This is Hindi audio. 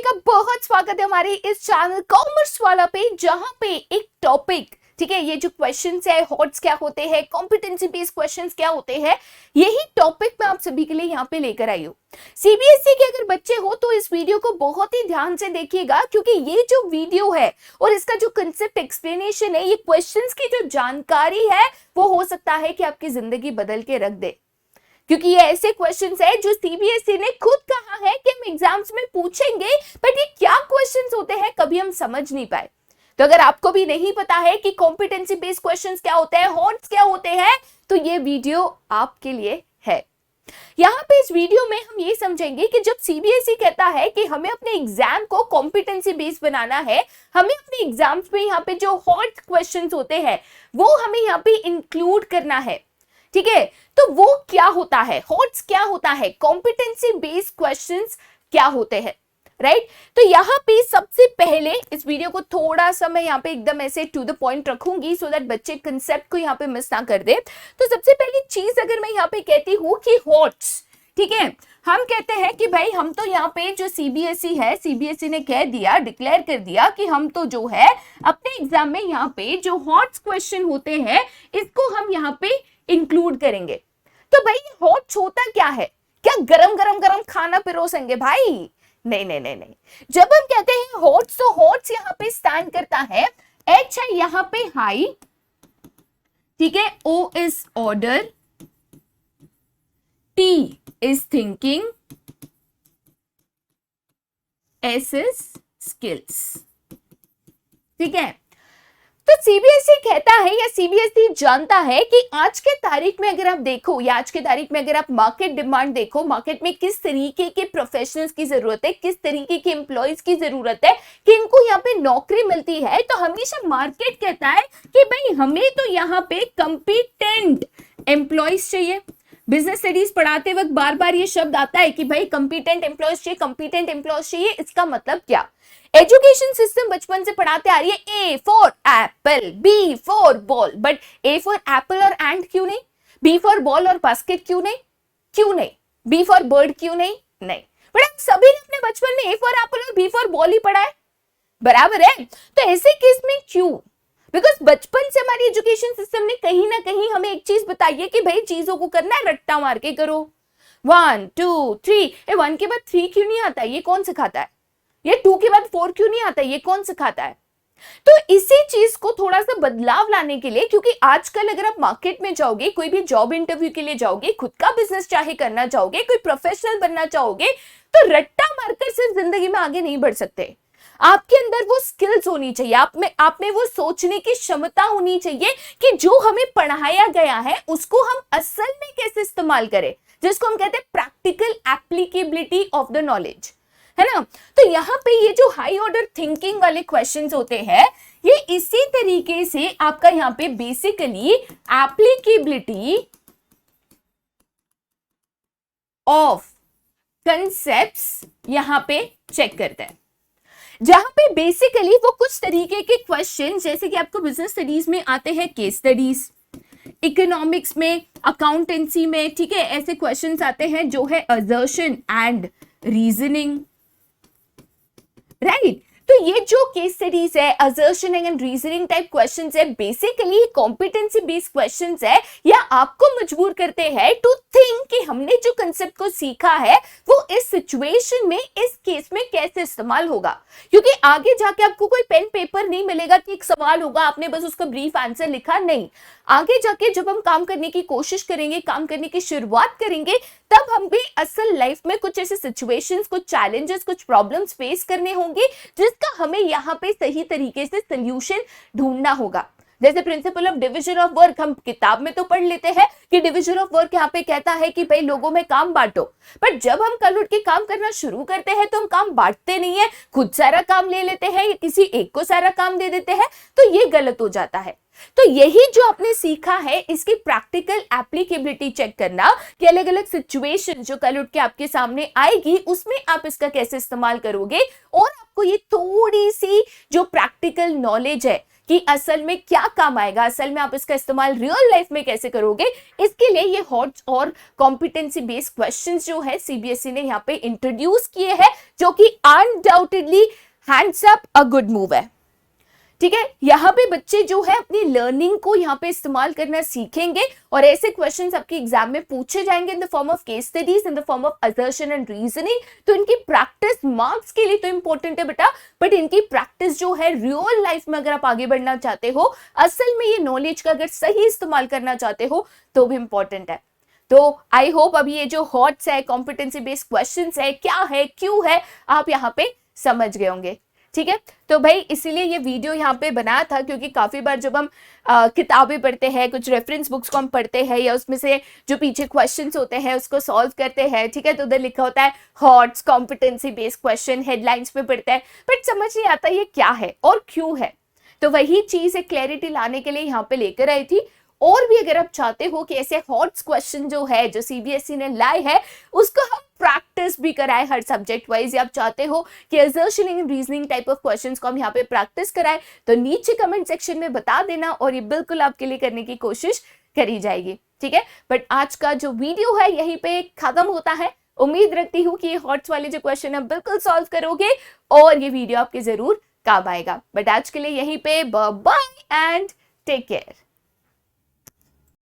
का बहुत स्वागत है हमारे इस चैनल कॉमर्स वाला पे, जहां पे एक टॉपिक, ठीक है, ये जो क्वेश्चंस है, हॉट्स क्या होते हैं, कॉम्पिटेंसी बेस्ड क्वेश्चंस क्या होते हैं, यही टॉपिक मैं आप सभी के लिए यहाँ पे लेकर आई हूँ। सीबीएसई के अगर बच्चे हो तो इस वीडियो को बहुत ही ध्यान से देखिएगा, क्योंकि ये जो वीडियो है और इसका जो कंसेप्ट एक्सप्लेनेशन है, ये क्वेश्चंस की जो जानकारी है वो हो सकता है कि आपकी जिंदगी बदल के रख दे। क्योंकि ये ऐसे क्वेश्चंस है जो सीबीएसई ने खुद कहा है कि हम एग्जाम्स में पूछेंगे, बट ये क्या क्वेश्चंस होते हैं कभी हम समझ नहीं पाए। तो अगर आपको भी नहीं पता है कि कॉम्पिटेंसी बेस्ड क्वेश्चंस क्या होते हैं, हॉट्स क्या होते हैं, तो ये वीडियो आपके लिए है। यहाँ पे इस वीडियो में हम ये समझेंगे कि जब सीबीएसई कहता है कि हमें अपने एग्जाम को कॉम्पिटेंसी बेस्ड बनाना है, हमें अपने एग्जाम्स में यहाँ पे जो हॉट क्वेश्चंस होते हैं वो हमें यहाँ पे इंक्लूड करना है, ठीक है। तो वो क्या होता है, हॉट्स क्या होता है, कॉम्पिटेंसी बेस्ड क्वेश्चंस क्या होते हैं, राइट। तो यहाँ पे सबसे पहले इस वीडियो को थोड़ा सा मैं यहाँ पे एकदम ऐसे टू द पॉइंट रखूंगी, सो दैट बच्चे कंसेप्ट को यहाँ पे मिस ना कर दे। तो सबसे पहली चीज अगर मैं यहाँ पे कहती हूँ कि हॉट्स, ठीक है, हम कहते हैं कि भाई हम तो यहाँ पे जो सीबीएसई है, सीबीएसई ने कह दिया, डिक्लेयर कर दिया कि हम तो जो है अपने एग्जाम में यहाँ पे जो हॉट्स क्वेश्चन होते हैं इसको हम यहाँ पे इंक्लूड करेंगे। तो भाई हॉट्स होता क्या है, क्या गरम गरम गरम खाना पिरोसेंगे भाई? नहीं नहीं नहीं नहीं। जब हम कहते हैं हॉट्स, तो हॉट्स यहाँ पे स्टैंड करता है, एच है यहाँ पे हाई, ठीक है, O is order, T is thinking, S is skills, ठीक है। तो सीबीएसई कहता है या सीबीएसई जानता है कि आज के तारीख में अगर आप देखो, या आज के तारीख में अगर आप मार्केट डिमांड देखो, मार्केट में किस तरीके के प्रोफेशनल्स की जरूरत है, किस तरीके के एम्प्लॉयज की जरूरत है, कि इनको यहाँ पे नौकरी मिलती है, तो हमेशा मार्केट कहता है कि भाई हमें तो यहाँ पे कंपिटेंट एम्प्लॉयज चाहिए। बिजनेस स्टडीज पढ़ाते वक्त बार बार ये शब्द आता है कि भाई कंपिटेंट एम्प्लॉयज चाहिए, कंपिटेंट एम्प्लॉयज चाहिए। इसका मतलब क्या? एजुकेशन सिस्टम बचपन से पढ़ाते आ रही है A for apple, B for ball, but A for apple और एंड क्यों नहीं? बी फॉर बॉल और बास्केट क्यों नहीं? क्यों नहीं? बी फॉर बर्ड क्यों नहीं? नहीं। बट हम सभी ने अपने बचपन में ए फॉर एप्पल और बी फॉर बॉल ही पढ़ा है, बराबर है। तो ऐसे केस में क्यों? बिकॉज बचपन से हमारी एजुकेशन सिस्टम ने कहीं ना कहीं हमें एक चीज बताई है कि भाई चीजों को करना है रट्टा मार के करो, 1 2 3, 1 के बाद 3 क्यों नहीं आता है, ये कौन सिखाता है? ये 2 के बाद 4 क्यों नहीं आता है, ये कौन सिखाता है? तो इसी चीज को थोड़ा सा बदलाव लाने के लिए, क्योंकि आजकल अगर आप मार्केट में जाओगे, कोई भी जॉब इंटरव्यू के लिए जाओगे, खुद का बिजनेस चाहे करना चाहोगे, कोई प्रोफेशनल बनना चाहोगे, तो रट्टा मारकर सिर्फ जिंदगी में आगे नहीं बढ़ सकते। आपके अंदर वो स्किल्स होनी चाहिए, आप में वो सोचने की क्षमता होनी चाहिए कि जो हमें पढ़ाया गया है उसको हम असल में कैसे इस्तेमाल करें, जिसको हम कहते हैं practical applicability of the knowledge, है ना। तो यहाँ पे ये जो हाई ऑर्डर थिंकिंग वाले क्वेश्चंस होते हैं, ये इसी तरीके से आपका यहाँ पे बेसिकली एप्लीकेबिलिटी ऑफ कंसेप्ट्स यहाँ पे चेक करते हैं, जहां पे बेसिकली वो कुछ तरीके के क्वेश्चन, जैसे कि आपको बिजनेस स्टडीज में आते हैं केस स्टडीज, इकोनॉमिक्स में, अकाउंटेंसी में, ठीक है, ऐसे क्वेश्चंस आते हैं जो है असर्शन एंड रीजनिंग, राइट। तो ये जो केस स्टडीज है, assertion and reasoning type questions है, बेसिकली कॉम्पिटेंसी बेस्ड क्वेश्चंस है, या आपको मजबूर करते हैं टू थिंक कि हमने जो कंसेप्ट को सीखा है वो इस सिचुएशन में, इस केस में कैसे इस्तेमाल होगा। क्योंकि आगे जाके आपको कोई पेन पेपर नहीं मिलेगा कि एक सवाल होगा, आपने बस उसका ब्रीफ आंसर लिखा, नहीं। आगे जाके जब हम काम करने की कोशिश करेंगे, काम करने की शुरुआत करेंगे, तब हम भी असल लाइफ में कुछ ऐसे सिचुएशंस, कुछ चैलेंजेस, कुछ प्रॉब्लम्स फेस करने होंगे, जिसका हमें यहाँ पे सही तरीके से सोल्यूशन ढूंढना होगा। जैसे principle of division of work हम किताब में तो पढ़ लेते हैं कि डिवीजन ऑफ वर्क यहाँ पे कहता है कि भाई लोगों में काम बांटो, पर जब हम कल उठ के काम करना शुरू करते हैं तो हम काम बांटते नहीं है, खुद सारा काम ले लेते हैं या किसी एक को सारा काम दे देते हैं, तो ये गलत हो जाता है। तो यही जो आपने सीखा है, इसकी प्रैक्टिकल एप्लीकेबिलिटी चेक करना कि अलग अलग सिचुएशन जो कल उठ के आपके सामने आएगी उसमें आप इसका कैसे इस्तेमाल करोगे, और आपको ये थोड़ी सी जो प्रैक्टिकल नॉलेज है कि असल में क्या काम आएगा, असल में आप इसका इस्तेमाल रियल लाइफ में कैसे करोगे, इसके लिए ये हॉट्स और कॉम्पिटेंसी बेस्ड क्वेश्चंस जो है सीबीएसई ने यहाँ पे इंट्रोड्यूस किए हैं, जो कि undoubtedly hands up a good move है। ठीक है, यहाँ पे बच्चे जो है अपनी लर्निंग को यहाँ पे इस्तेमाल करना सीखेंगे और ऐसे क्वेश्चंस आपके एग्जाम में पूछे जाएंगे in the form of case studies, in the form of assertion and reasoning. तो इनकी प्रैक्टिस मार्क्स के लिए तो इंपॉर्टेंट है बेटा, बट इनकी प्रैक्टिस जो है रियल लाइफ में अगर आप आगे बढ़ना चाहते हो, असल में ये नॉलेज का अगर सही इस्तेमाल करना चाहते हो तो भी इंपॉर्टेंट है। तो आई होप अभी ये जो हॉट्स है, कॉम्पिटेंसी बेस्ड क्वेश्चंस है, क्या है, क्यों है, आप यहाँ पे समझ गए होंगे। ठीक है, तो भाई इसीलिए ये वीडियो यहाँ पे बनाया था, क्योंकि काफी बार जब हम किताबें पढ़ते हैं, कुछ रेफरेंस बुक्स को हम पढ़ते हैं या उसमें से जो पीछे क्वेश्चंस होते हैं उसको सॉल्व करते हैं, ठीक है, तो उधर लिखा होता है hots competency based question, headlines में पढ़ते हैं, बट समझ नहीं आता ये क्या है और क्यों है। तो वही चीज एक क्लैरिटी लाने के लिए यहाँ पे लेकर आई थी। और भी अगर आप चाहते हो कि ऐसे हॉट्स क्वेश्चन जो है जो सीबीएसई ने लाए है उसको हम प्रैक्टिस भी कराए हर सब्जेक्ट वाइज, या आप चाहते हो कि assertion and reasoning type of questions को हम यहाँ पे प्रैक्टिस कराए, तो नीचे कमेंट सेक्शन में बता देना और ये बिल्कुल आपके लिए करने की कोशिश करी जाएगी। ठीक है, बट आज का जो वीडियो है यहीं पे खत्म होता है। उम्मीद रखती हूँ कि ये हॉट्स वाले जो क्वेश्चन है बिल्कुल सॉल्व करोगे और ये वीडियो आपके जरूर काम आएगा। बट आज के लिए यहीं पे बाय एंड टेक केयर।